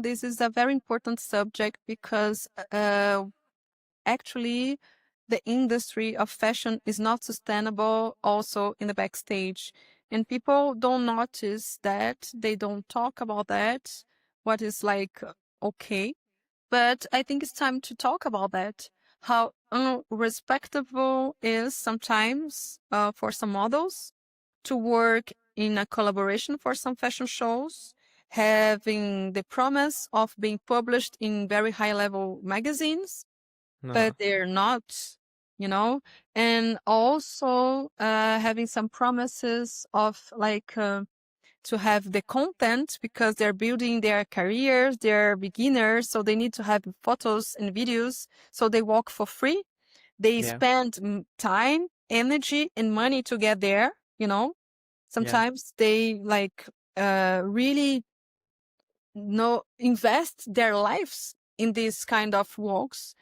This is a very important subject because actually the industry of fashion is not sustainable also in the backstage. And people don't notice that, they don't talk about that, what is like okay. But I think it's time to talk about that. How unrespectable is sometimes for some models to work in a collaboration for some fashion shows, having the promise of being published in very high level magazines, but they're not, you know, and also having some promises of like to have the content because they're building their careers, they're beginners, so they need to have photos and videos, so they work for free. They spend time, energy, and money to get there, you know. Sometimes they like really invest their lives in this kind of walks,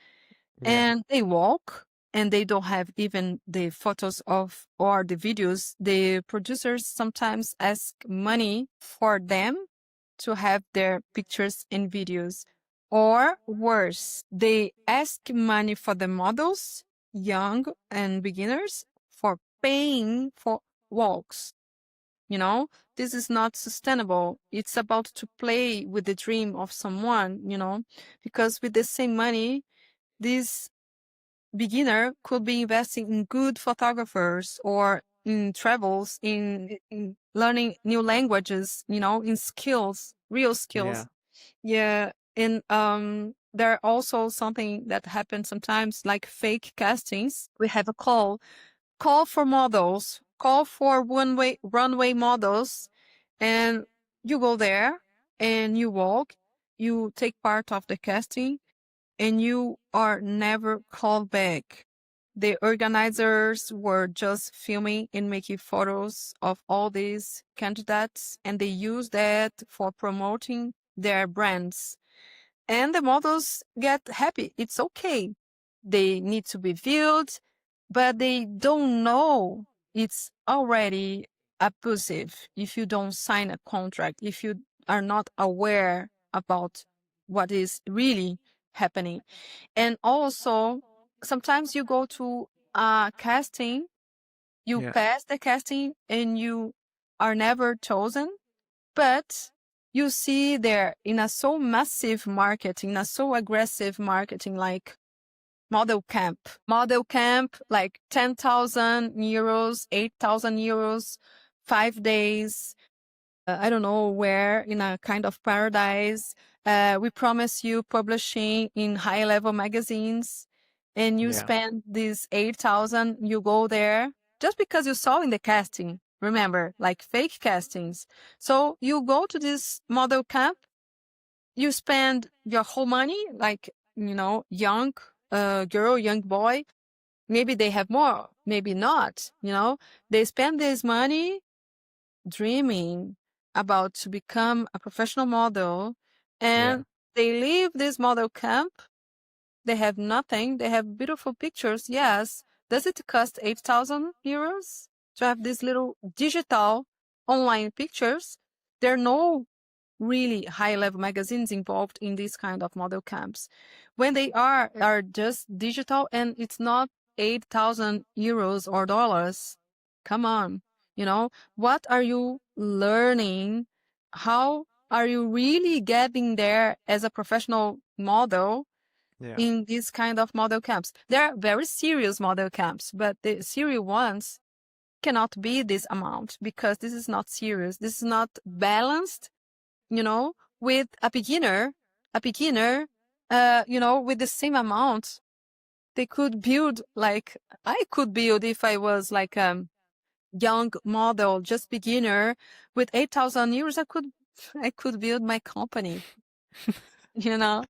and they walk and they don't have even the photos of or the videos. The producers sometimes ask money for them to have their pictures and videos. Or worse, they ask money for the models, young and beginners, for paying for walks. You know, this is not sustainable. It's about to play with the dream of someone, you know, because with the same money, this beginner could be investing in good photographers or in travels, in learning new languages, you know, in skills, real skills. Yeah. And there are also something that happens sometimes like fake castings. We have a call for models, call for runway models, and you go there and you walk, you take part of the casting, and you are never called back. The organizers were just filming and making photos of all these candidates, and they use that for promoting their brands. And the models get happy. It's okay. They need to be viewed, but they don't know it's already abusive if you don't sign a contract, if you are not aware about what is really happening. And also, sometimes you go to a casting, you pass the casting, and you are never chosen, but you see there in a so massive marketing, in a so aggressive marketing, like model camp, like 10,000 euros, 8,000 euros, 5 days, I don't know where, in a kind of paradise. We promise you publishing in high level magazines, and you spend these 8,000, you go there just because you saw in the casting. Remember, like fake castings. So you go to this model camp, you spend your whole money, like, you know, young girl, young boy. Maybe they have more, maybe not, you know. They spend this money dreaming about to become a professional model, and they leave this model camp. They have nothing. They have beautiful pictures. Yes. Does it cost 8,000 euros to have these little digital online pictures? There are no really high-level magazines involved in these kind of model camps. When they are just digital, and it's not 8,000 euros or dollars. Come on, you know, what are you learning? How are you really getting there as a professional model in these kind of model camps? There are very serious model camps, but the serious ones cannot be this amount because this is not serious. This is not balanced, you know, with a beginner, you know, with the same amount. They could build, like I could build if I was like a young model, just beginner, with 8,000 euros. I could build my company, you know.